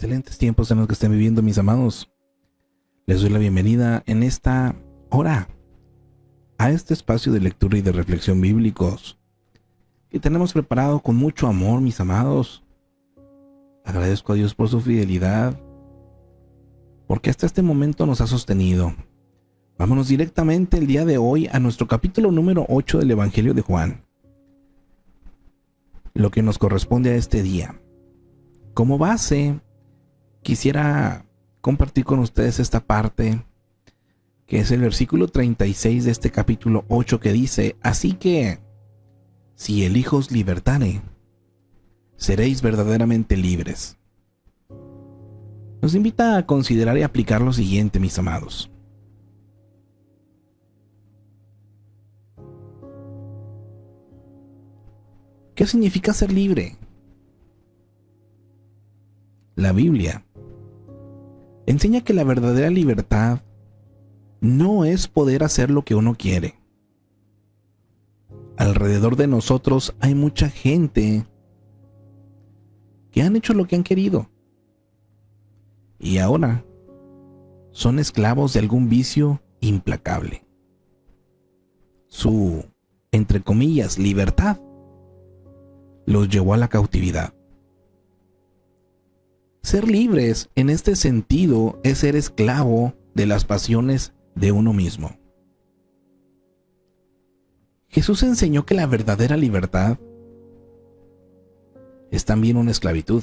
Excelentes tiempos en los que estén viviendo, mis amados. Les doy la bienvenida en esta hora a este espacio de lectura y de reflexión bíblicos que tenemos preparado con mucho amor, mis amados. Agradezco a Dios por su fidelidad, porque hasta este momento nos ha sostenido. Vámonos directamente el día de hoy a nuestro capítulo número 8 del Evangelio de Juan, lo que nos corresponde a este día. Como base, quisiera compartir con ustedes esta parte, que es el versículo 36 de este capítulo 8, que dice: así que, si el Hijo os libertare, seréis verdaderamente libres. Nos invita a considerar y aplicar lo siguiente, mis amados. ¿Qué significa ser libre? La Biblia enseña que la verdadera libertad no es poder hacer lo que uno quiere. Alrededor de nosotros hay mucha gente que han hecho lo que han querido y ahora son esclavos de algún vicio implacable. Su, entre comillas, libertad los llevó a la cautividad. Ser libres en este sentido es ser esclavo de las pasiones de uno mismo. Jesús enseñó que la verdadera libertad es también una esclavitud,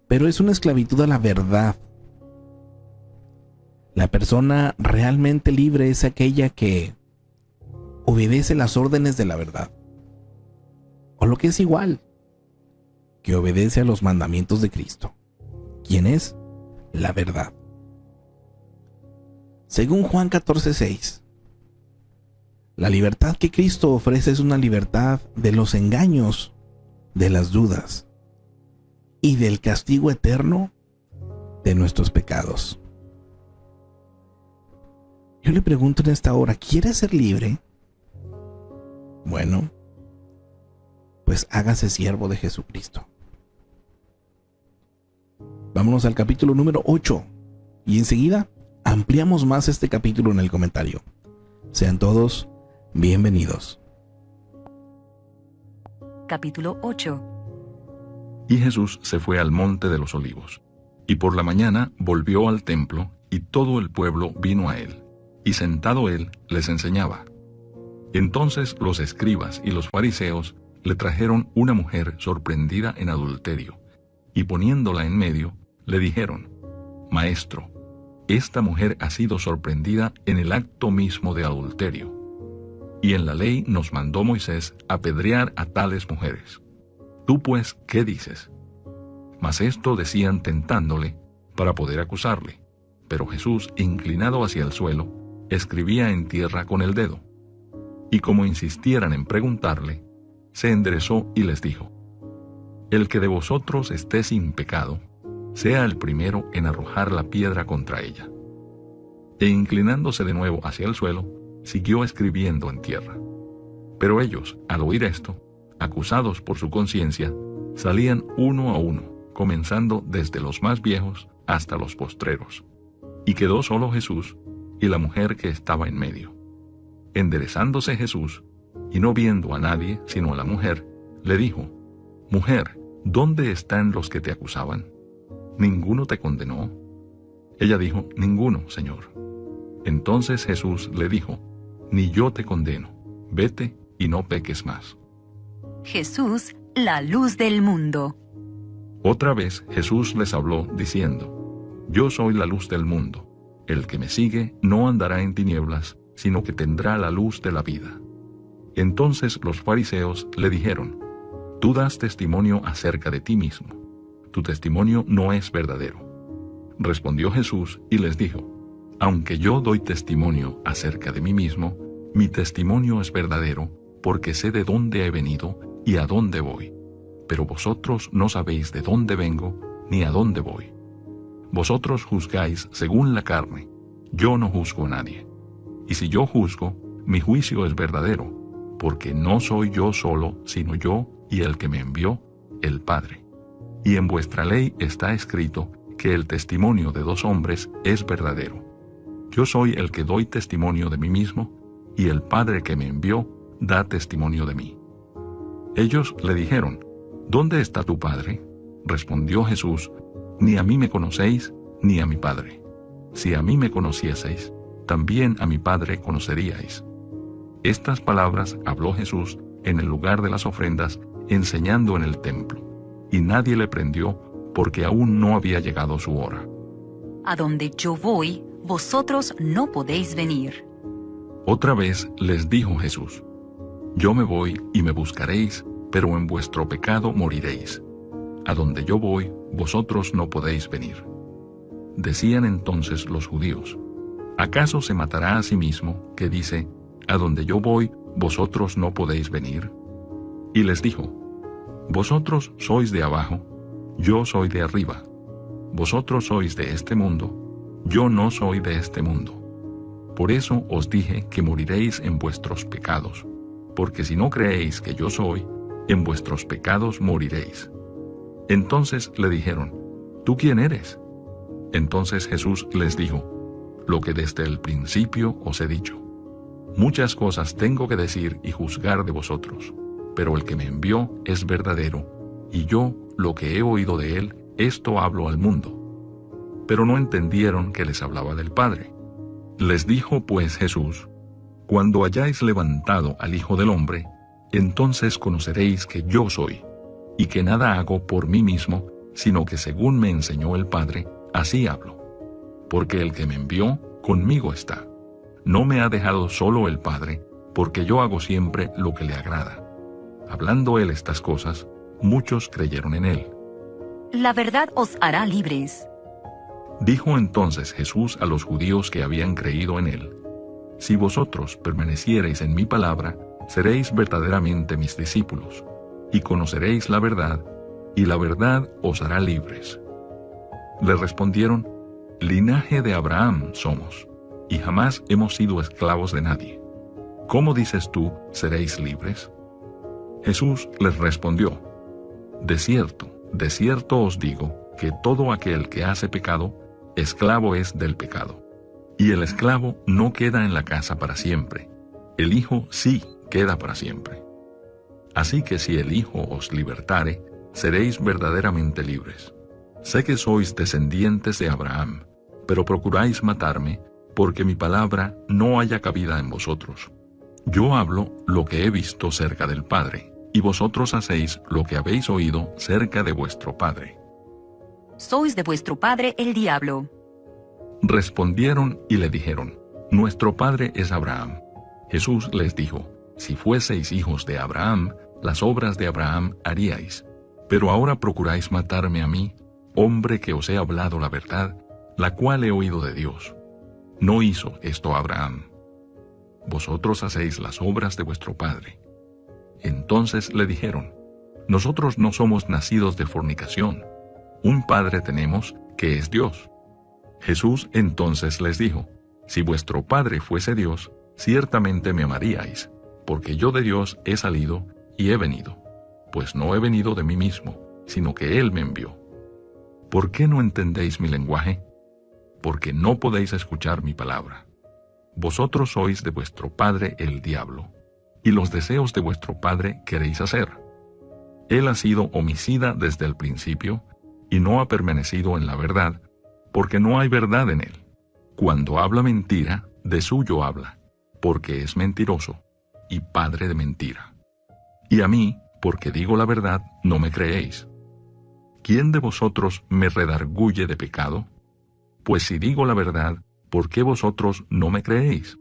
pero es una esclavitud a la verdad. La persona realmente libre es aquella que obedece las órdenes de la verdad, o lo que es igual, que obedece a los mandamientos de Cristo, quien es la verdad. Según Juan 14:6, la libertad que Cristo ofrece es una libertad de los engaños, de las dudas y del castigo eterno de nuestros pecados. Yo le pregunto en esta hora, ¿quieres ser libre? Bueno, pues hágase siervo de Jesucristo. Vámonos al capítulo número 8 y enseguida ampliamos más este capítulo en el comentario. Sean todos bienvenidos. Capítulo 8. Y Jesús se fue al monte de los Olivos, y por la mañana volvió al templo, y todo el pueblo vino a él, y sentado él les enseñaba. Entonces los escribas y los fariseos le trajeron una mujer sorprendida en adulterio, y poniéndola en medio, le dijeron: Maestro, esta mujer ha sido sorprendida en el acto mismo de adulterio. Y en la ley nos mandó Moisés apedrear a tales mujeres. Tú pues, ¿qué dices? Mas esto decían tentándole, para poder acusarle. Pero Jesús, inclinado hacia el suelo, escribía en tierra con el dedo. Y como insistieran en preguntarle, se enderezó y les dijo: El que de vosotros esté sin pecado, sea el primero en arrojar la piedra contra ella. E inclinándose de nuevo hacia el suelo, siguió escribiendo en tierra. Pero ellos, al oír esto, acusados por su conciencia, salían uno a uno, comenzando desde los más viejos hasta los postreros. Y quedó solo Jesús y la mujer que estaba en medio. Enderezándose Jesús, y no viendo a nadie sino a la mujer, le dijo: Mujer, ¿dónde están los que te acusaban? ¿Ninguno te condenó? Ella dijo: Ninguno, Señor. Entonces Jesús le dijo: Ni yo te condeno, vete y no peques más. Jesús, la luz del mundo. Otra vez Jesús les habló diciendo: Yo soy la luz del mundo. El que me sigue no andará en tinieblas, sino que tendrá la luz de la vida. Entonces los fariseos le dijeron: Tú das testimonio acerca de ti mismo. Tu testimonio no es verdadero. Respondió Jesús y les dijo: Aunque yo doy testimonio acerca de mí mismo, mi testimonio es verdadero, porque sé de dónde he venido y a dónde voy. Pero vosotros no sabéis de dónde vengo ni a dónde voy. Vosotros juzgáis según la carne, yo no juzgo a nadie. Y si yo juzgo, mi juicio es verdadero, porque no soy yo solo, sino yo y el que me envió, el Padre. y en vuestra ley está escrito que el testimonio de 2 hombres es verdadero. Yo soy el que doy testimonio de mí mismo, y el Padre que me envió da testimonio de mí. Ellos le dijeron, ¿dónde está tu Padre? Respondió Jesús, ni a mí me conocéis, ni a mi Padre. Si a mí me conocieseis, también a mi Padre conoceríais. Estas palabras habló Jesús en el lugar de las ofrendas, enseñando en el templo, y nadie le prendió, porque aún no había llegado su hora. A donde yo voy, vosotros no podéis venir. Otra vez les dijo Jesús, yo me voy y me buscaréis, pero en vuestro pecado moriréis. A donde yo voy, vosotros no podéis venir. Decían entonces los judíos, ¿acaso se matará a sí mismo, que dice, a donde yo voy, vosotros no podéis venir? Y les dijo, vosotros sois de abajo, yo soy de arriba. Vosotros sois de este mundo, yo no soy de este mundo. Por eso os dije que moriréis en vuestros pecados, porque si no creéis que yo soy, en vuestros pecados moriréis. Entonces le dijeron, ¿tú quién eres? Entonces Jesús les dijo, lo que desde el principio os he dicho. Muchas cosas tengo que decir y juzgar de vosotros, pero el que me envió es verdadero, y yo, lo que he oído de él, esto hablo al mundo. Pero no entendieron que les hablaba del Padre. Les dijo pues Jesús, cuando hayáis levantado al Hijo del Hombre, entonces conoceréis que yo soy, y que nada hago por mí mismo, sino que según me enseñó el Padre, así hablo. Porque el que me envió, conmigo está. No me ha dejado solo el Padre, porque yo hago siempre lo que le agrada. Hablando él estas cosas, muchos creyeron en él. La verdad os hará libres. Dijo entonces Jesús a los judíos que habían creído en él, si vosotros permaneciereis en mi palabra, seréis verdaderamente mis discípulos, y conoceréis la verdad, y la verdad os hará libres. Le respondieron, linaje de Abraham somos, y jamás hemos sido esclavos de nadie. ¿Cómo dices tú, seréis libres? Jesús les respondió, de cierto os digo, que todo aquel que hace pecado, esclavo es del pecado. Y el esclavo no queda en la casa para siempre, el Hijo sí queda para siempre. Así que si el Hijo os libertare, seréis verdaderamente libres. Sé que sois descendientes de Abraham, pero procuráis matarme, porque mi palabra no haya cabida en vosotros. Yo hablo lo que he visto cerca del Padre, y vosotros hacéis lo que habéis oído cerca de vuestro padre. Sois de vuestro padre el diablo. Respondieron y le dijeron, nuestro padre es Abraham. Jesús les dijo, si fueseis hijos de Abraham, las obras de Abraham haríais. Pero ahora procuráis matarme a mí, hombre que os he hablado la verdad, la cual he oído de Dios. No hizo esto Abraham. Vosotros hacéis las obras de vuestro padre. Entonces le dijeron, nosotros no somos nacidos de fornicación. Un padre tenemos, que es Dios. Jesús entonces les dijo, si vuestro Padre fuese Dios, ciertamente me amaríais, porque yo de Dios he salido y he venido, pues no he venido de mí mismo, sino que Él me envió. ¿Por qué no entendéis mi lenguaje? Porque no podéis escuchar mi palabra. Vosotros sois de vuestro padre el diablo, y los deseos de vuestro padre queréis hacer. Él ha sido homicida desde el principio, y no ha permanecido en la verdad, porque no hay verdad en él. Cuando habla mentira, de suyo habla, porque es mentiroso, y padre de mentira. Y a mí, porque digo la verdad, no me creéis. ¿Quién de vosotros me redarguye de pecado? Pues si digo la verdad, ¿por qué vosotros no me creéis?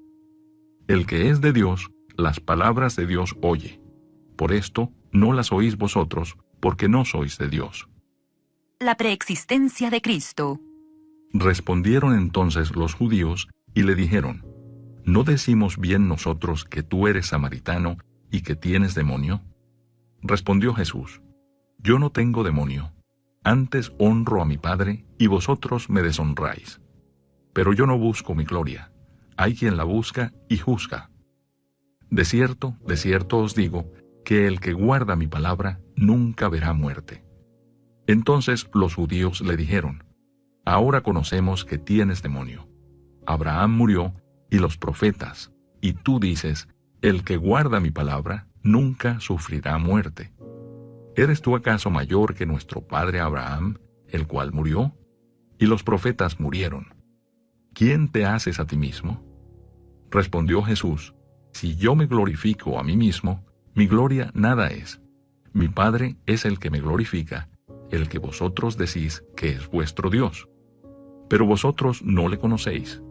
El que es de Dios, las palabras de Dios oye. Por esto no las oís vosotros, porque no sois de Dios. La preexistencia de Cristo. Respondieron entonces los judíos y le dijeron, ¿no decimos bien nosotros que tú eres samaritano y que tienes demonio? Respondió Jesús, yo no tengo demonio, antes honro a mi Padre y vosotros me deshonráis. Pero yo no busco mi gloria, hay quien la busca y juzga. De cierto os digo, que el que guarda mi palabra nunca verá muerte. Entonces los judíos le dijeron: Ahora conocemos que tienes demonio. Abraham murió, y los profetas, y tú dices: El que guarda mi palabra nunca sufrirá muerte. ¿Eres tú acaso mayor que nuestro padre Abraham, el cual murió? Y los profetas murieron. ¿Quién te haces a ti mismo? Respondió Jesús: Si yo me glorifico a mí mismo, mi gloria nada es. Mi Padre es el que me glorifica, el que vosotros decís que es vuestro Dios. Pero vosotros no le conocéis,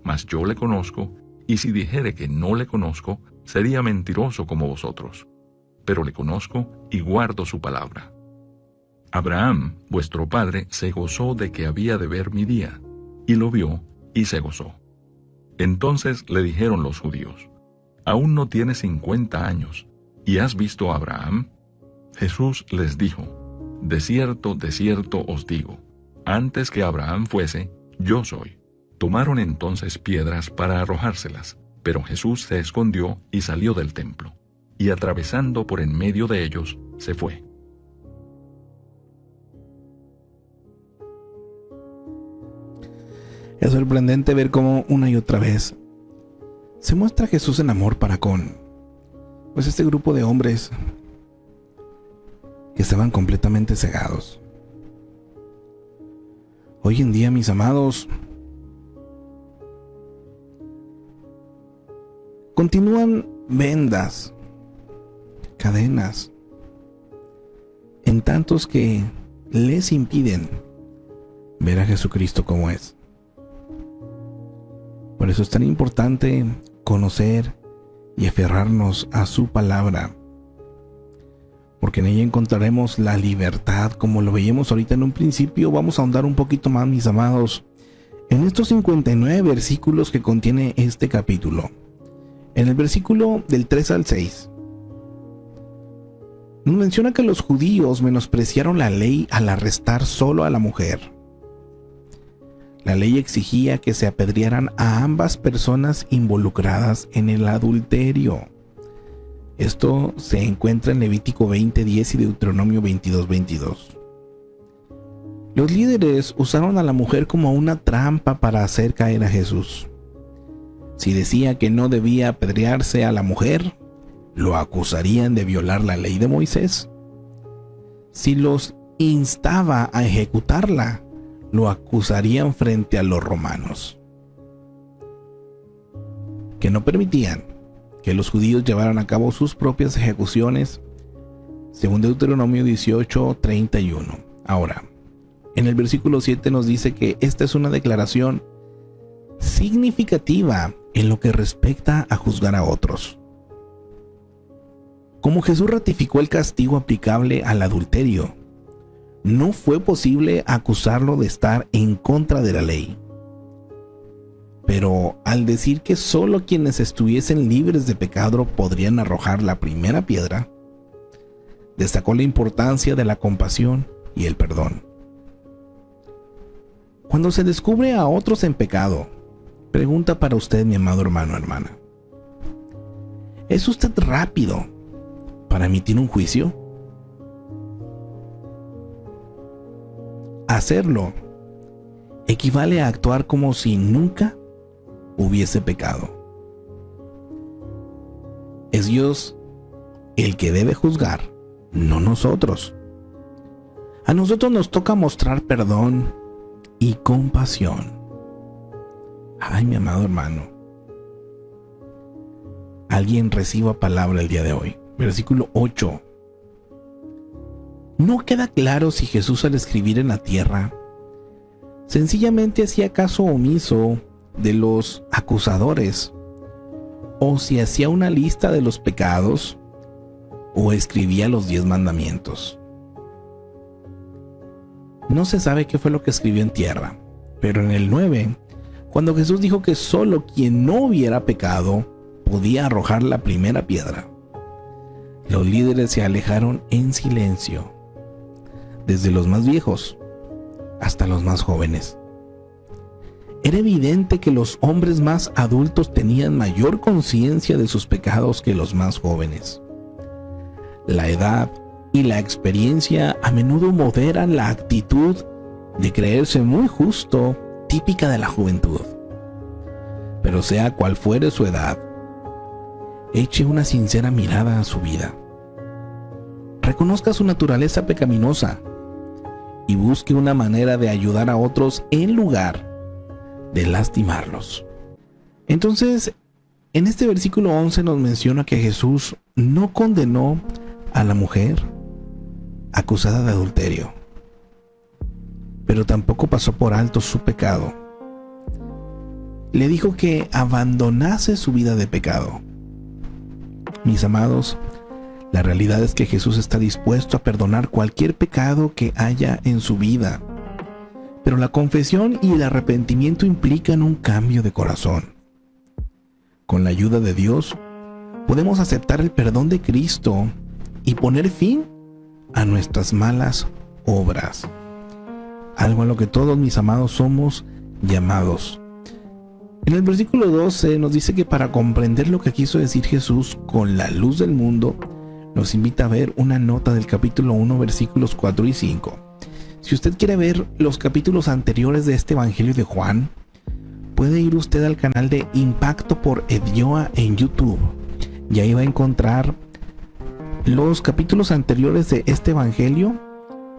mas yo le conozco, y si dijere que no le conozco, sería mentiroso como vosotros. Pero le conozco y guardo su palabra. Abraham, vuestro padre, se gozó de que había de ver mi día, y lo vio y se gozó. Entonces le dijeron los judíos: Aún no tienes 50 años, ¿y has visto a Abraham? Jesús les dijo: De cierto os digo, antes que Abraham fuese, yo soy. Tomaron entonces piedras para arrojárselas, pero Jesús se escondió y salió del templo, y atravesando por en medio de ellos, se fue. Es sorprendente ver cómo una y otra vez se muestra Jesús en amor para con este grupo de hombres que estaban completamente cegados. Hoy en día, mis amados, continúan vendas, cadenas, en tantos que les impiden ver a Jesucristo como es. Por eso es tan importante conocer y aferrarnos a su palabra, porque en ella encontraremos la libertad, como lo veíamos ahorita en un principio. Vamos a ahondar un poquito más, mis amados, en estos 59 versículos que contiene este capítulo. En el versículo del 3 al 6, nos menciona que los judíos menospreciaron la ley al arrestar solo a la mujer. La ley exigía que se apedrearan a ambas personas involucradas en el adulterio. Esto se encuentra en Levítico 20:10 y Deuteronomio 22:22. Los líderes usaron a la mujer como una trampa para hacer caer a Jesús. Si decía que no debía apedrearse a la mujer, lo acusarían de violar la ley de Moisés. Si los instaba a ejecutarla, lo acusarían frente a los romanos, que no permitían que los judíos llevaran a cabo sus propias ejecuciones, según Deuteronomio 18:31. Ahora, en el versículo 7 nos dice que esta es una declaración significativa en lo que respecta a juzgar a otros. Como Jesús ratificó el castigo aplicable al adulterio, no fue posible acusarlo de estar en contra de la ley. Pero al decir que solo quienes estuviesen libres de pecado podrían arrojar la primera piedra, destacó la importancia de la compasión y el perdón. Cuando se descubre a otros en pecado, pregunta para usted, mi amado hermano o hermana: ¿es usted rápido para emitir un juicio? Hacerlo equivale a actuar como si nunca hubiese pecado. Es Dios el que debe juzgar, no nosotros. A nosotros nos toca mostrar perdón y compasión. Ay, mi amado hermano, alguien reciba palabra el día de hoy. Versículo 8. ¿No queda claro si Jesús, al escribir en la tierra, sencillamente hacía caso omiso de los acusadores, o si hacía una lista de los pecados, o escribía los 10 mandamientos? No se sabe qué fue lo que escribió en tierra, pero en el 9, cuando Jesús dijo que solo quien no hubiera pecado podía arrojar la primera piedra, los líderes se alejaron en silencio, desde los más viejos hasta los más jóvenes. Era evidente que los hombres más adultos tenían mayor conciencia de sus pecados que los más jóvenes. La edad y la experiencia a menudo moderan la actitud de creerse muy justo, típica de la juventud. Pero sea cual fuere su edad, eche una sincera mirada a su vida. Reconozca su naturaleza pecaminosa y busque una manera de ayudar a otros en lugar de lastimarlos. Entonces, en este versículo 11 nos menciona que Jesús no condenó a la mujer acusada de adulterio, pero tampoco pasó por alto su pecado. Le dijo que abandonase su vida de pecado. Mis amados, la realidad es que Jesús está dispuesto a perdonar cualquier pecado que haya en su vida, pero la confesión y el arrepentimiento implican un cambio de corazón. Con la ayuda de Dios, podemos aceptar el perdón de Cristo y poner fin a nuestras malas obras, algo a lo que todos, mis amados, somos llamados. En el versículo 12 nos dice que para comprender lo que quiso decir Jesús con la luz del mundo, nos invita a ver una nota del capítulo 1, versículos 4 y 5. Si usted quiere ver los capítulos anteriores de este Evangelio de Juan, puede ir usted al canal de Impacto por Edioa en YouTube, y ahí va a encontrar los capítulos anteriores de este Evangelio,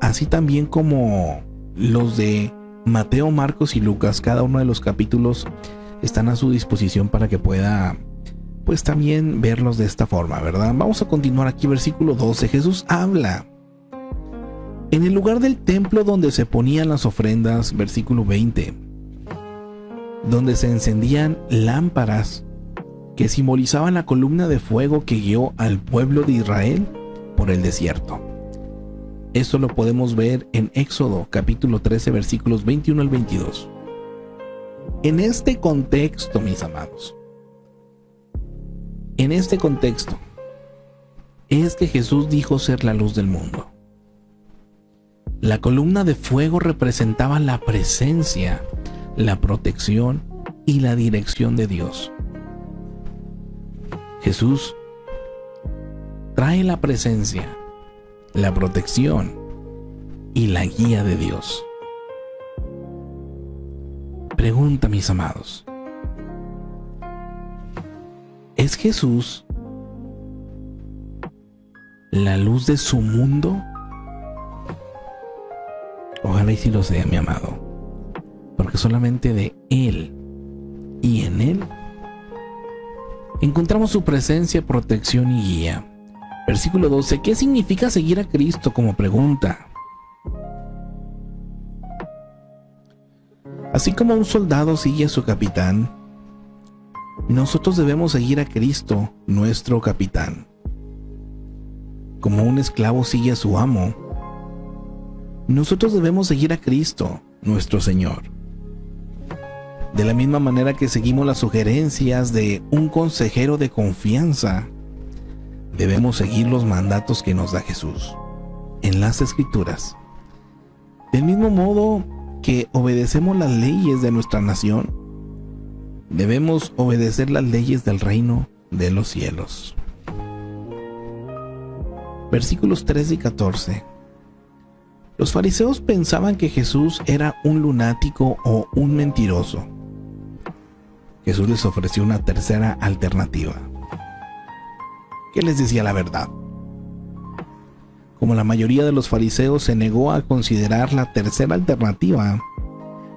así también como los de Mateo, Marcos y Lucas. Cada uno de los capítulos están a su disposición para que pueda, pues, también verlos de esta forma, ¿verdad? Vamos a continuar aquí, versículo 12. Jesús habla en el lugar del templo donde se ponían las ofrendas, versículo 20, donde se encendían lámparas que simbolizaban la columna de fuego que guió al pueblo de Israel por el desierto. Esto lo podemos ver en Éxodo capítulo 13, versículos 21 al 22. En este contexto, mis amados, en este contexto es que Jesús dijo ser la luz del mundo. La columna de fuego representaba la presencia, la protección y la dirección de Dios. Jesús trae la presencia, la protección y la guía de Dios. Pregunta, mis amados, ¿es Jesús la luz de su mundo? Ojalá y sí lo sea, mi amado, porque solamente de Él y en Él encontramos su presencia, protección y guía. Versículo 12, ¿qué significa seguir a Cristo? Como pregunta. Así como un soldado sigue a su capitán, nosotros debemos seguir a Cristo, nuestro capitán. Como un esclavo sigue a su amo, nosotros debemos seguir a Cristo, nuestro Señor. De la misma manera que seguimos las sugerencias de un consejero de confianza, debemos seguir los mandatos que nos da Jesús en las Escrituras. Del mismo modo que obedecemos las leyes de nuestra nación, debemos obedecer las leyes del reino de los cielos. Versículos 13 y 14. Los fariseos pensaban que Jesús era un lunático o un mentiroso. Jesús les ofreció una tercera alternativa, que les decía la verdad. Como la mayoría de los fariseos se negó a considerar la tercera alternativa,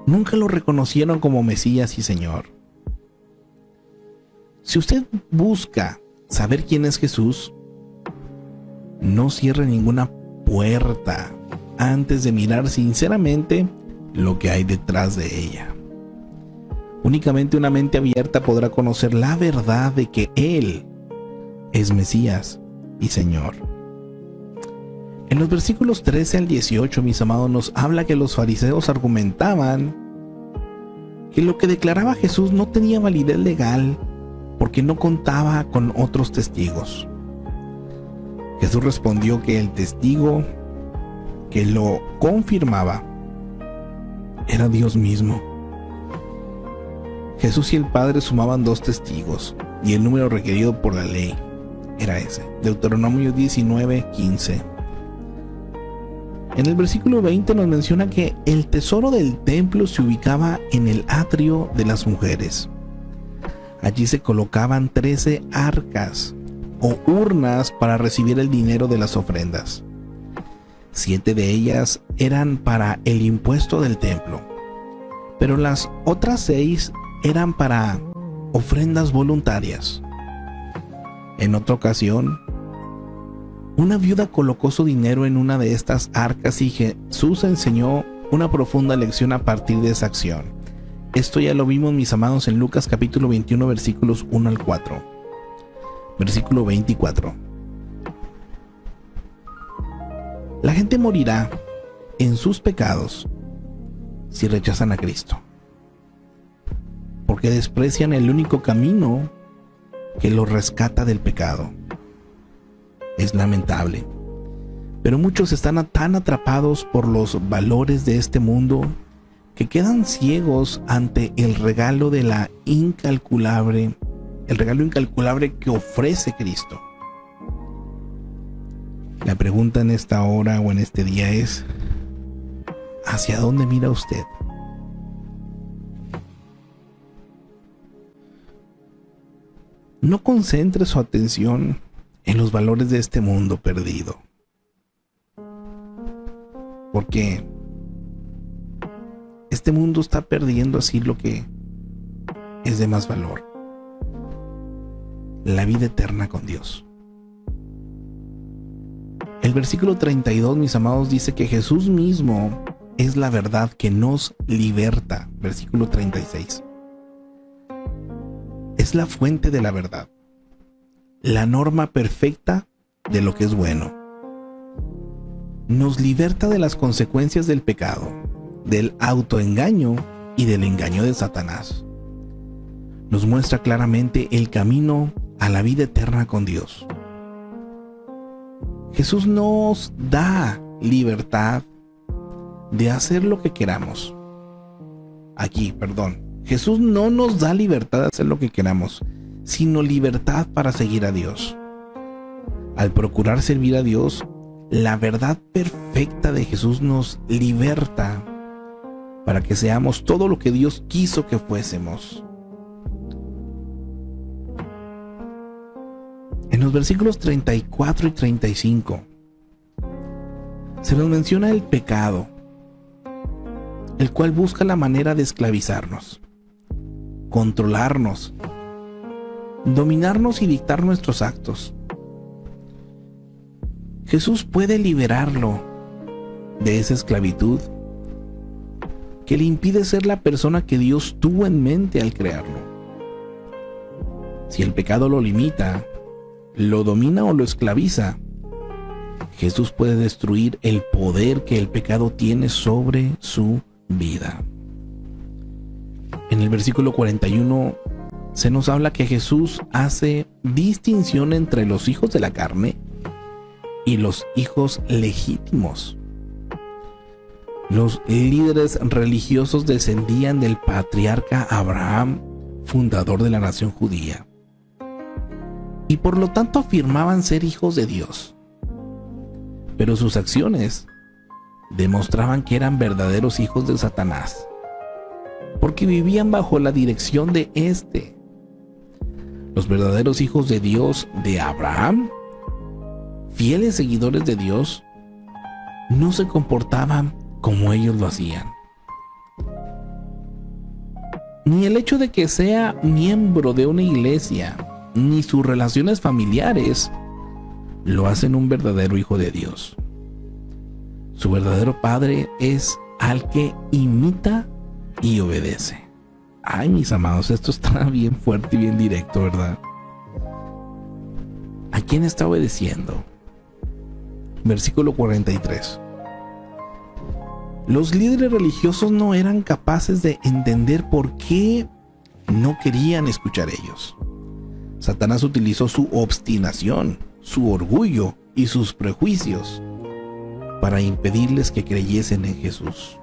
nunca lo reconocieron como Mesías y Señor. Si usted busca saber quién es Jesús, no cierre ninguna puerta antes de mirar sinceramente lo que hay detrás de ella. Únicamente una mente abierta podrá conocer la verdad de que Él es Mesías y Señor. En los versículos 13 al 18, mis amados, nos habla que los fariseos argumentaban que lo que declaraba Jesús no tenía validez legal porque no contaba con otros testigos. Jesús respondió que el testigo que lo confirmaba era Dios mismo. Jesús y el Padre sumaban 2 testigos y el número requerido por la ley era ese. Deuteronomio 19:15. En el versículo 20 nos menciona que el tesoro del templo se ubicaba en el atrio de las mujeres. Allí se colocaban 13 arcas o urnas para recibir el dinero de las ofrendas. 7 de ellas eran para el impuesto del templo, pero las otras 6 eran para ofrendas voluntarias. En otra ocasión, una viuda colocó su dinero en una de estas arcas y Jesús enseñó una profunda lección a partir de esa acción. Esto ya lo vimos, mis amados, en Lucas capítulo 21, versículos 1 al 4. Versículo 24. La gente morirá en sus pecados si rechazan a Cristo, porque desprecian el único camino que los rescata del pecado. Es lamentable, pero muchos están tan atrapados por los valores de este mundo que quedan ciegos ante el regalo incalculable que ofrece Cristo. La pregunta en esta hora o en este día es: ¿hacia dónde mira usted? No concentre su atención en los valores de este mundo perdido, porque este mundo está perdiendo así lo que es de más valor: la vida eterna con Dios. El versículo 32, mis amados, dice que Jesús mismo es la verdad que nos liberta. Versículo 36. Es la fuente de la verdad, la norma perfecta de lo que es bueno. Nos liberta de las consecuencias del pecado, del autoengaño y del engaño de Satanás. Nos muestra claramente el camino a la vida eterna con Dios. Jesús nos da libertad de hacer lo que queramos. Jesús no nos da libertad de hacer lo que queramos, sino libertad para seguir a Dios. Al procurar servir a Dios, la verdad perfecta de Jesús nos liberta para que seamos todo lo que Dios quiso que fuésemos. En los versículos 34 y 35 se nos menciona el pecado, el cual busca la manera de esclavizarnos, controlarnos, dominarnos y dictar nuestros actos. Jesús puede liberarlo de esa esclavitud que le impide ser la persona que Dios tuvo en mente al crearlo. Si el pecado lo limita, lo domina o lo esclaviza, Jesús puede destruir el poder que el pecado tiene sobre su vida. En el versículo 41 se nos habla que Jesús hace distinción entre los hijos de la carne y los hijos legítimos. Los líderes religiosos descendían del patriarca Abraham, fundador de la nación judía, y por lo tanto afirmaban ser hijos de Dios. Pero sus acciones demostraban que eran verdaderos hijos de Satanás, porque vivían bajo la dirección de éste. Los verdaderos hijos de Dios de Abraham, fieles seguidores de Dios, no se comportaban como ellos lo hacían. Ni el hecho de que sea miembro de una iglesia, ni sus relaciones familiares lo hacen un verdadero hijo de Dios. Su verdadero padre es al que imita y obedece. Ay, mis amados, esto está bien fuerte y bien directo, ¿verdad? ¿A quién está obedeciendo? Versículo 43. Los líderes religiosos no eran capaces de entender por qué no querían escuchar ellos. Satanás utilizó su obstinación, su orgullo y sus prejuicios para impedirles que creyesen en Jesús.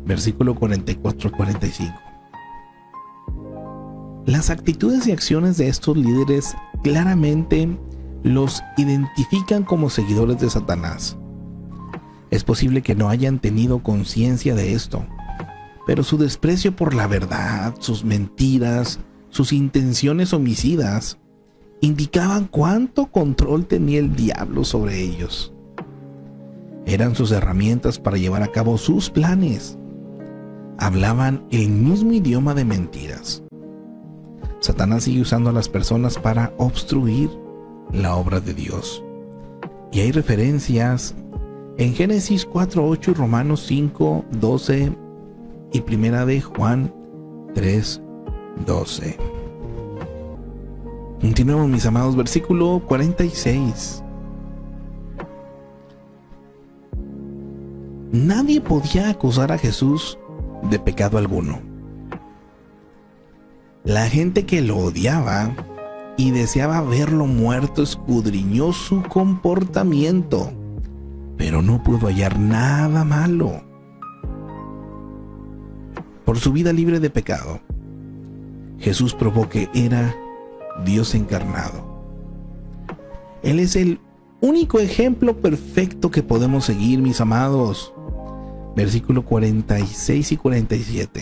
Versículo 44-45. Las actitudes y acciones de estos líderes claramente los identifican como seguidores de Satanás. Es posible que no hayan tenido conciencia de esto, pero su desprecio por la verdad, sus mentiras, sus intenciones homicidas, indicaban cuánto control tenía el diablo sobre ellos. Eran sus herramientas para llevar a cabo sus planes. Hablaban el mismo idioma de mentiras. Satanás sigue usando a las personas para obstruir la obra de Dios. Y hay referencias en Génesis 4:8 y Romanos 5:12 y Primera de Juan 3:12. Continuemos, mis amados, versículo 46. Nadie podía acusar a Jesús de pecado alguno. La gente que lo odiaba y deseaba verlo muerto escudriñó su comportamiento, pero no pudo hallar nada malo. Por su vida libre de pecado, Jesús probó que era Dios encarnado. Él es el único ejemplo perfecto que podemos seguir, mis amados. Versículo 46 y 47.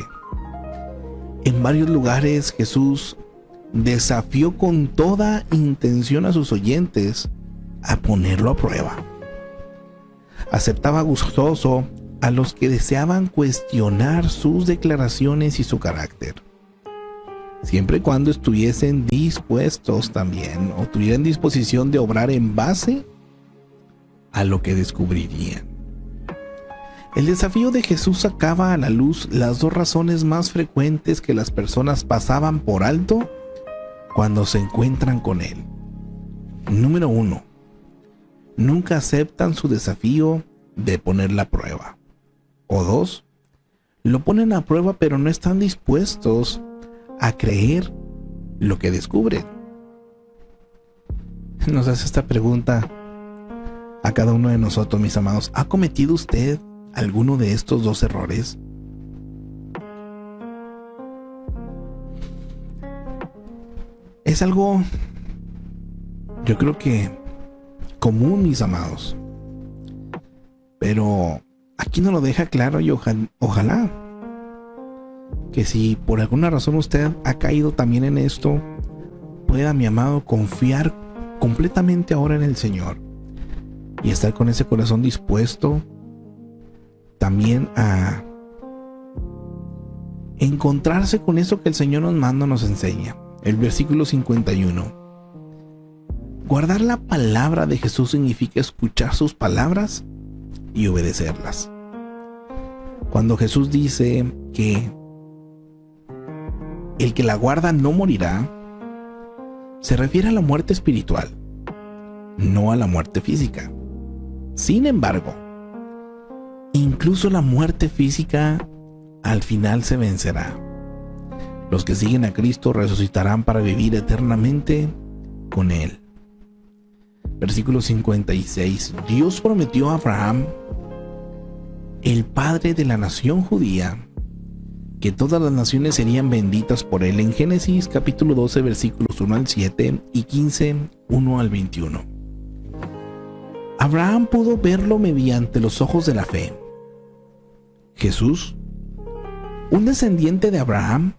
En varios lugares Jesús desafió con toda intención a sus oyentes a ponerlo a prueba. Aceptaba gustoso a los que deseaban cuestionar sus declaraciones y su carácter, siempre y cuando estuviesen dispuestos también o tuvieran disposición de obrar en base a lo que descubrirían. El desafío de Jesús sacaba a la luz las dos razones más frecuentes que las personas pasaban por alto cuando se encuentran con Él. Número 1. Nunca aceptan su desafío de poner la prueba. O 2. Lo ponen a prueba pero no están dispuestos a creer lo que descubren. Nos hace esta pregunta a cada uno de nosotros, mis amados. ¿Ha cometido usted alguno de estos dos errores? Es algo, yo creo que común, mis amados, pero aquí nos lo deja claro y ojalá que si por alguna razón usted ha caído también en esto, pueda, mi amado, confiar completamente ahora en el Señor y estar con ese corazón dispuesto también a encontrarse con eso que el Señor nos manda, nos enseña. El versículo 51. Guardar la palabra de Jesús significa escuchar sus palabras y obedecerlas. Cuando Jesús dice que el que la guarda no morirá, se refiere a la muerte espiritual, no a la muerte física. Sin embargo, incluso la muerte física al final se vencerá. Los que siguen a Cristo resucitarán para vivir eternamente con Él. Versículo 56. Dios prometió a Abraham, el padre de la nación judía, que todas las naciones serían benditas por él, en Génesis capítulo 12 versículos 1 al 7 y 15, 1 al 21. Abraham pudo verlo mediante los ojos de la fe. Jesús, un descendiente de Abraham,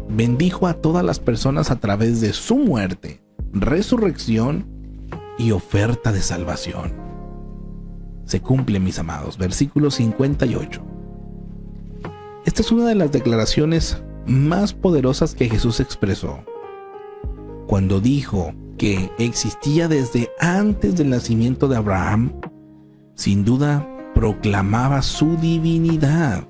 bendijo a todas las personas a través de su muerte, resurrección y oferta de salvación. Se cumple, mis amados. Versículo 58. Esta es una de las declaraciones más poderosas que Jesús expresó. Cuando dijo que existía desde antes del nacimiento de Abraham, sin duda proclamaba su divinidad.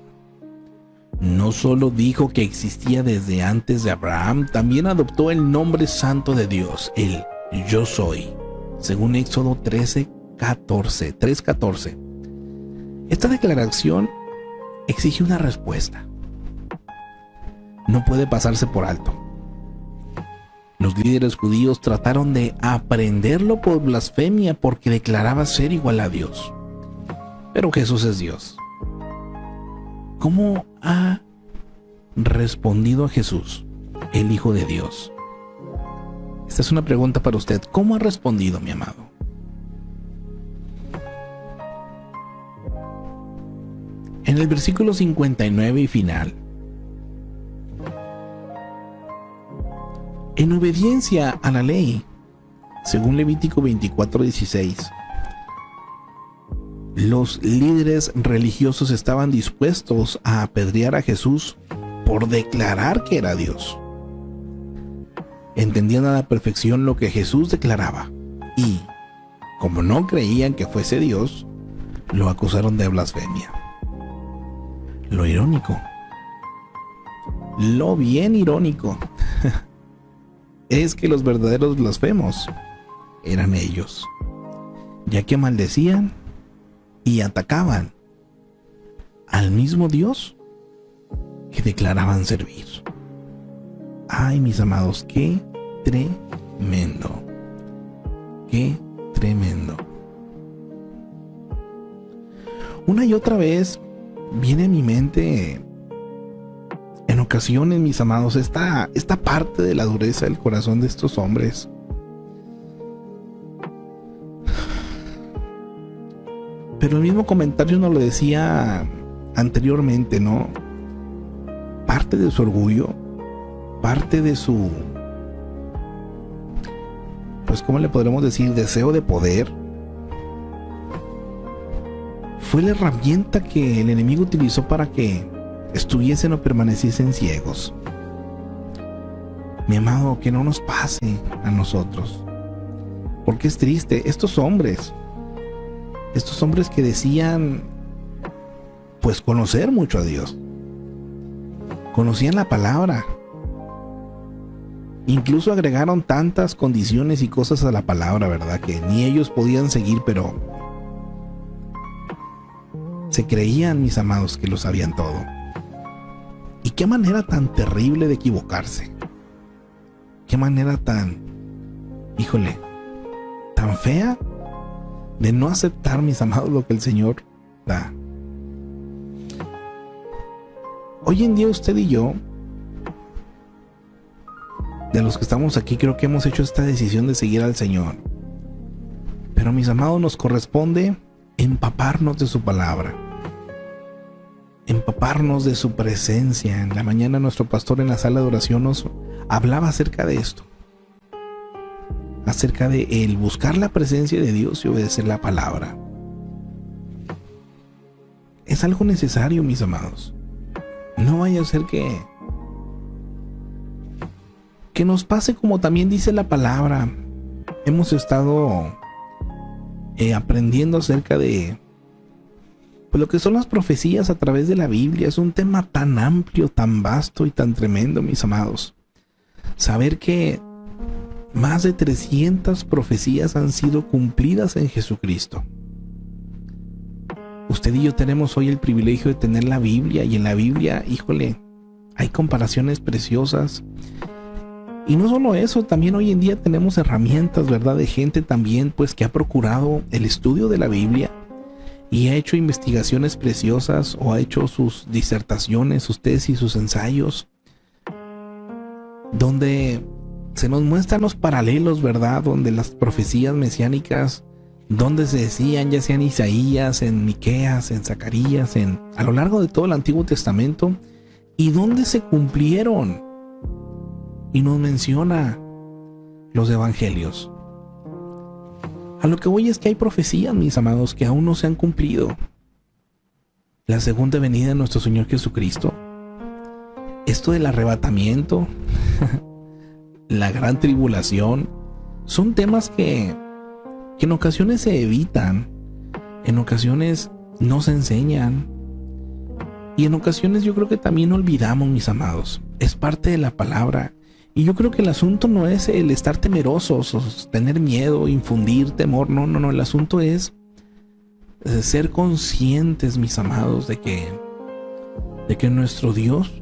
No solo dijo que existía desde antes de Abraham, también adoptó el nombre santo de Dios, el Yo Soy, según Éxodo 3:14. Esta declaración exige una respuesta. No puede pasarse por alto. Los líderes judíos trataron de aprenderlo por blasfemia porque declaraba ser igual a Dios. Pero Jesús es Dios. ¿Cómo ha respondido a Jesús, el Hijo de Dios? Esta es una pregunta para usted. ¿Cómo ha respondido, mi amado? En el versículo 59 y final: en obediencia a la ley, según Levítico 24:16, los líderes religiosos estaban dispuestos a apedrear a Jesús por declarar que era Dios. Entendían a la perfección lo que Jesús declaraba y, como no creían que fuese Dios, lo acusaron de blasfemia. Lo irónico, lo bien irónico, es que los verdaderos blasfemos eran ellos, ya que maldecían y atacaban al mismo Dios que declaraban servir. Ay, mis amados, qué tremendo, qué tremendo. Una y otra vez viene a mi mente, en ocasiones, mis amados, esta parte de la dureza del corazón de estos hombres. Pero el mismo comentario nos lo decía anteriormente, ¿no? Parte de su orgullo, parte de su, pues, ¿cómo le podremos decir? Deseo de poder, fue la herramienta que el enemigo utilizó para que estuviesen o permaneciesen ciegos. Mi amado, que no nos pase a nosotros, porque es triste. Estos hombres que decían, pues, conocer mucho a Dios, conocían la palabra, incluso agregaron tantas condiciones y cosas a la palabra, ¿verdad?, que ni ellos podían seguir, pero se creían, mis amados, que lo sabían todo. Y qué manera tan terrible de equivocarse, qué manera tan, híjole, tan fea de no aceptar, mis amados, lo que el Señor da. Hoy en día usted y yo, de los que estamos aquí, creo que hemos hecho esta decisión de seguir al Señor. Pero, mis amados, nos corresponde empaparnos de su palabra, empaparnos de su presencia. En la mañana nuestro pastor en la sala de oración nos hablaba acerca de esto, acerca de el buscar la presencia de Dios y obedecer la palabra. Es algo necesario, mis amados. No vaya a ser que nos pase como también dice la palabra. Hemos estado aprendiendo acerca de, pues, lo que son las profecías a través de la Biblia. Es un tema tan amplio, tan vasto y tan tremendo, mis amados. Saber que más de 300 profecías han sido cumplidas en Jesucristo. Usted y yo tenemos hoy el privilegio de tener la Biblia, y en la Biblia, híjole, hay comparaciones preciosas. Y no solo eso, también hoy en día tenemos herramientas, ¿verdad?, de gente también, pues, que ha procurado el estudio de la Biblia y ha hecho investigaciones preciosas, o ha hecho sus disertaciones, sus tesis, sus ensayos, donde se nos muestran los paralelos, ¿verdad?, donde las profecías mesiánicas, donde se decían, ya sea en Isaías, en Miqueas, en Zacarías, a lo largo de todo el Antiguo Testamento, y donde se cumplieron. Y nos menciona los evangelios. A lo que voy es que hay profecías, mis amados, que aún no se han cumplido. La segunda venida de nuestro Señor Jesucristo, esto del arrebatamiento, la gran tribulación, son temas que en ocasiones se evitan, en ocasiones no se enseñan, y en ocasiones yo creo que también olvidamos, mis amados. Es parte de la palabra. Y yo creo que el asunto no es el estar temerosos o tener miedo, infundir temor. No. El asunto es ser conscientes, mis amados, de que nuestro Dios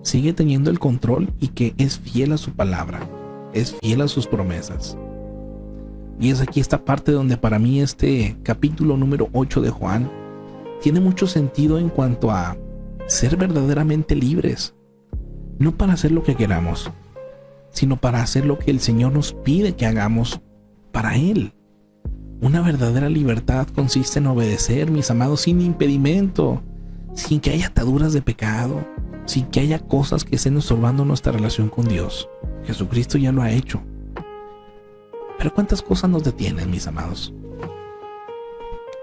sigue teniendo el control y que es fiel a su palabra, es fiel a sus promesas. Y es aquí esta parte donde para mí este capítulo número 8 de Juan tiene mucho sentido en cuanto a ser verdaderamente libres. No para hacer lo que queramos, sino para hacer lo que el Señor nos pide que hagamos para Él. Una verdadera libertad consiste en obedecer, mis amados, sin impedimento, sin que haya ataduras de pecado, sin que haya cosas que estén estorbando nuestra relación con Dios. Jesucristo ya lo ha hecho. Pero ¿cuántas cosas nos detienen, mis amados?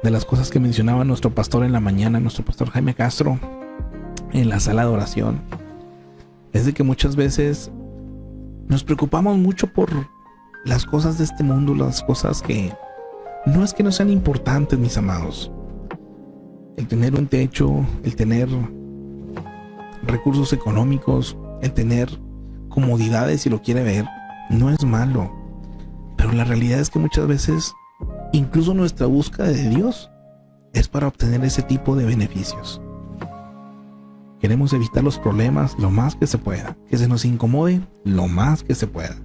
De las cosas que mencionaba nuestro pastor en la mañana, nuestro pastor Jaime Castro, en la sala de oración, es de que muchas veces nos preocupamos mucho por las cosas de este mundo, las cosas que no es que no sean importantes, mis amados. El tener un techo, el tener recursos económicos, el tener comodidades, si lo quiere ver, no es malo. Pero la realidad es que muchas veces, incluso nuestra búsqueda de Dios es para obtener ese tipo de beneficios. Queremos evitar los problemas lo más que se pueda, que se nos incomode lo más que se pueda.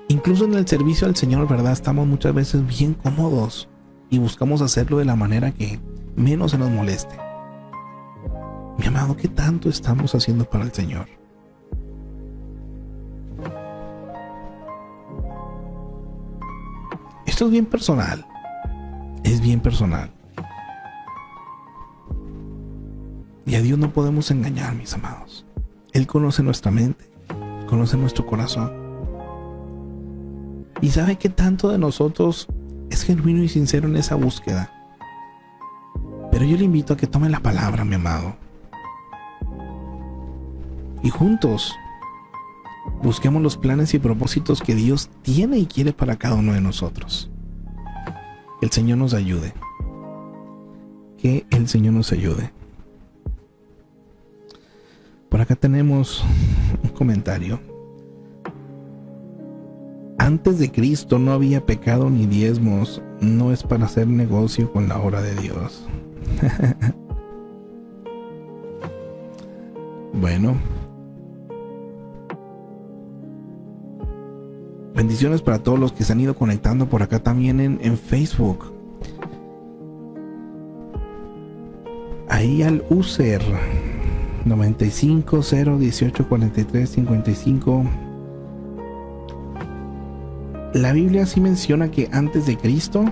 Incluso en el servicio al Señor, ¿verdad? Estamos muchas veces bien cómodos y buscamos hacerlo de la manera que menos se nos moleste. Mi amado, ¿qué tanto estamos haciendo para el Señor? Esto es bien personal. Es bien personal. Y a Dios no podemos engañar, mis amados. Él conoce nuestra mente, conoce nuestro corazón. Y sabe que tanto de nosotros es genuino y sincero en esa búsqueda. Pero yo le invito a que tome la palabra, mi amado. Y juntos busquemos los planes y propósitos que Dios tiene y quiere para cada uno de nosotros. Que el Señor nos ayude. Que el Señor nos ayude. Por acá tenemos un comentario. Antes de Cristo no había pecado ni diezmos. No es para hacer negocio con la obra de Dios. Bueno. Bendiciones para todos los que se han ido conectando por acá también en Facebook. Ahí al user 95 0 18 43 55. La Biblia sí menciona que antes de Cristo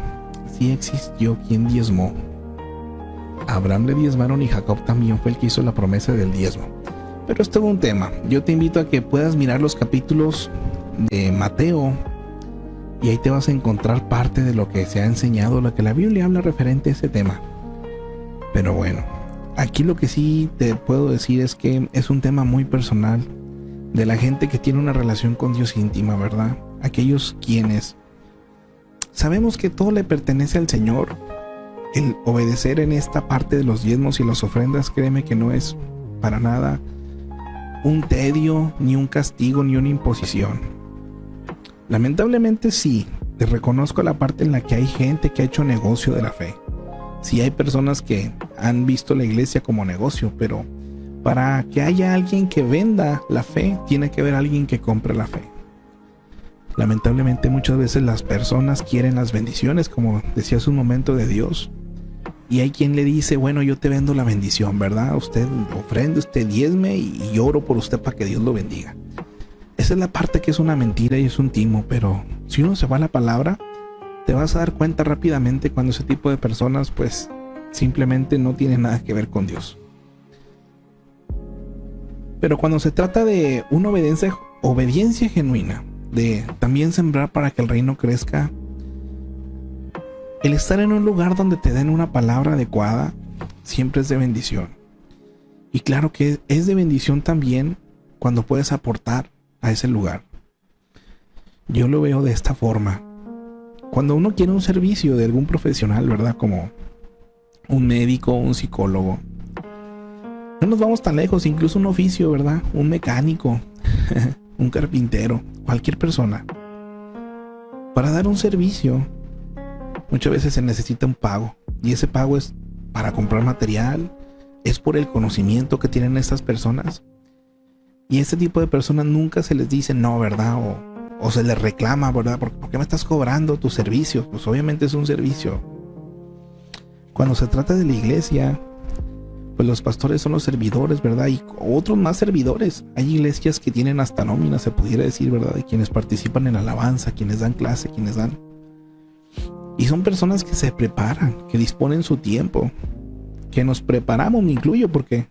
sí existió quien diezmó. Abraham le diezmaron y Jacob también fue el que hizo la promesa del diezmo. Pero esto es un tema. Yo te invito a que puedas mirar los capítulos de Mateo y ahí te vas a encontrar parte de lo que se ha enseñado, lo que la Biblia habla referente a ese tema. Pero bueno, aquí lo que sí te puedo decir es que es un tema muy personal de la gente que tiene una relación con Dios íntima, ¿verdad? Aquellos quienes sabemos que todo le pertenece al Señor. El obedecer en esta parte de los diezmos y las ofrendas, créeme que no es para nada un tedio, ni un castigo, ni una imposición. Lamentablemente sí, te reconozco la parte en la que hay gente que ha hecho negocio de la fe. Sí hay personas que han visto la iglesia como negocio, pero para que haya alguien que venda la fe, tiene que haber alguien que compre la fe. Lamentablemente muchas veces las personas quieren las bendiciones, como decía hace un momento, de Dios. Y hay quien le dice, bueno, yo te vendo la bendición, ¿verdad? Usted ofrende, usted diezme y yo oro por usted para que Dios lo bendiga. Esa es la parte que es una mentira y es un timo, pero si uno se va a la palabra, te vas a dar cuenta rápidamente cuando ese tipo de personas pues simplemente no tienen nada que ver con Dios. Pero cuando se trata de una obediencia genuina, de también sembrar para que el reino crezca, el estar en un lugar donde te den una palabra adecuada siempre es de bendición. Y claro que es de bendición también cuando puedes aportar a ese lugar. Yo lo veo de esta forma. Cuando uno quiere un servicio de algún profesional, ¿verdad? Como un médico, un psicólogo. No nos vamos tan lejos, incluso un oficio, ¿verdad? Un mecánico, un carpintero, cualquier persona. Para dar un servicio, muchas veces se necesita un pago. Y ese pago es para comprar material, es por el conocimiento que tienen estas personas. Y este tipo de personas nunca se les dice no, ¿verdad? O se les reclama, ¿verdad? ¿Por qué me estás cobrando tu servicio? Pues obviamente es un servicio. Cuando se trata de la iglesia, pues los pastores son los servidores, ¿verdad? Y otros más servidores. Hay iglesias que tienen hasta nómina, se pudiera decir, ¿verdad? De quienes participan en la alabanza, quienes dan clase, quienes dan. Y son personas que se preparan, que disponen su tiempo. que nos preparamos, me incluyo, porque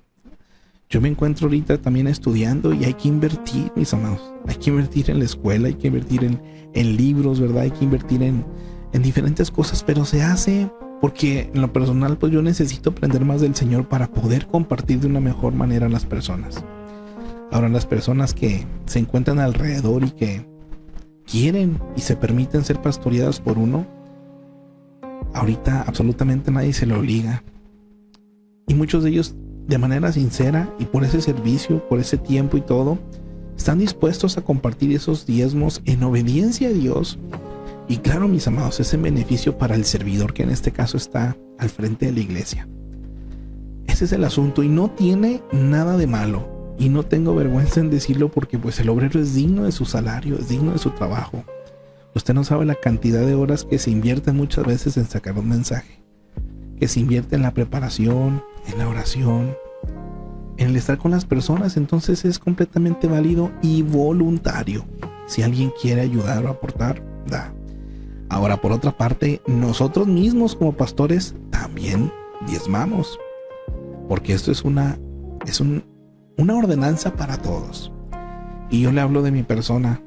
yo me encuentro ahorita también estudiando y hay que invertir, mis amados. Hay que invertir en la escuela, hay que invertir en libros, ¿verdad? Hay que invertir en diferentes cosas, pero se hace porque en lo personal pues yo necesito aprender más del Señor para poder compartir de una mejor manera a las personas. Ahora, las personas que se encuentran alrededor y que quieren y se permiten ser pastoreadas por uno, ahorita absolutamente nadie se lo obliga. Y muchos de ellos, de manera sincera y por ese servicio, por ese tiempo y todo, están dispuestos a compartir esos diezmos en obediencia a Dios. Y claro, mis amados, es en beneficio para el servidor, que en este caso está al frente de la iglesia. Ese es el asunto y no tiene nada de malo. Y no tengo vergüenza en decirlo, porque pues el obrero es digno de su salario, es digno de su trabajo. Usted no sabe la cantidad de horas que se invierten muchas veces en sacar un mensaje, que se invierte en la preparación, en la oración, en el estar con las personas. Entonces es completamente válido y voluntario. Si alguien quiere ayudar o aportar, da. Ahora, por otra parte, nosotros mismos como pastores también diezmamos, porque esto es una ordenanza para todos. Y yo le hablo de mi persona.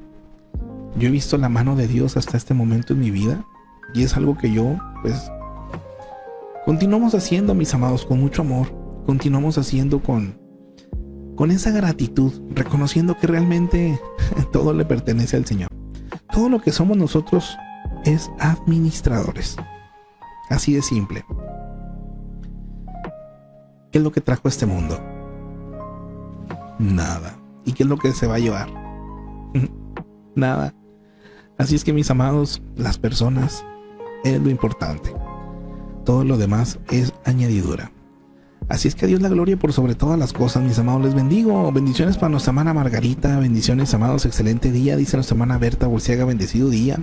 Yo he visto la mano de Dios hasta este momento en mi vida, y es algo que yo pues continuamos haciendo, mis amados, con mucho amor. Continuamos haciendo con esa gratitud, reconociendo que realmente todo le pertenece al Señor. Todo lo que somos nosotros es administradores. Así de simple. ¿Qué es lo que trajo a este mundo? Nada. ¿Y qué es lo que se va a llevar? Nada. Así es que, mis amados, las personas es lo importante. Todo lo demás es añadidura. Así es que a Dios la gloria por sobre todas las cosas, mis amados. Les bendigo. Bendiciones para nuestra hermana Margarita. Bendiciones, amados. Excelente día. Dice nuestra hermana Berta Bolsiaga. Bendecido día.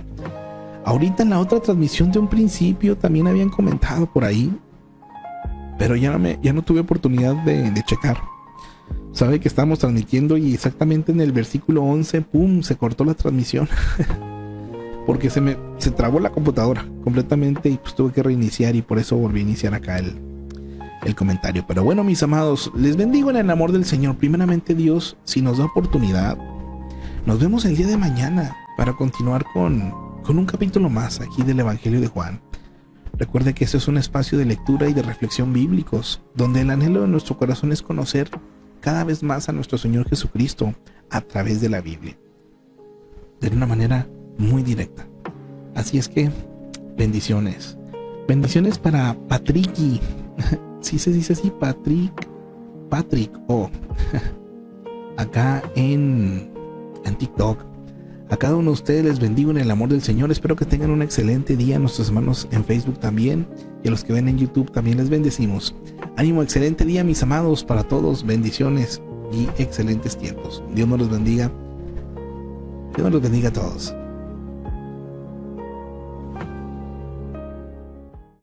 Ahorita en la otra transmisión de un principio también habían comentado por ahí, pero ya no tuve oportunidad de checar. Sabe que estábamos transmitiendo y exactamente en el versículo 11, ¡pum!, se cortó la transmisión. Porque se trabó la computadora completamente y pues tuve que reiniciar, y por eso volví a iniciar acá el comentario. Pero bueno, mis amados, les bendigo en el amor del Señor. Primeramente, Dios, si nos da oportunidad, nos vemos el día de mañana para continuar con un capítulo más aquí del Evangelio de Juan. Recuerde que este es un espacio de lectura y de reflexión bíblicos, donde el anhelo de nuestro corazón es conocer cada vez más a nuestro Señor Jesucristo a través de la Biblia, de una manera muy directa. Así es que bendiciones. Bendiciones para Patricky. Sí se dice así, Patrick, acá en TikTok. A cada uno de ustedes les bendigo en el amor del Señor. Espero que tengan un excelente día. A nuestros hermanos en Facebook también, y a los que ven en YouTube también les bendecimos. Ánimo, excelente día, mis amados, para todos. Bendiciones y excelentes tiempos. Dios nos los bendiga. Dios nos los bendiga a todos.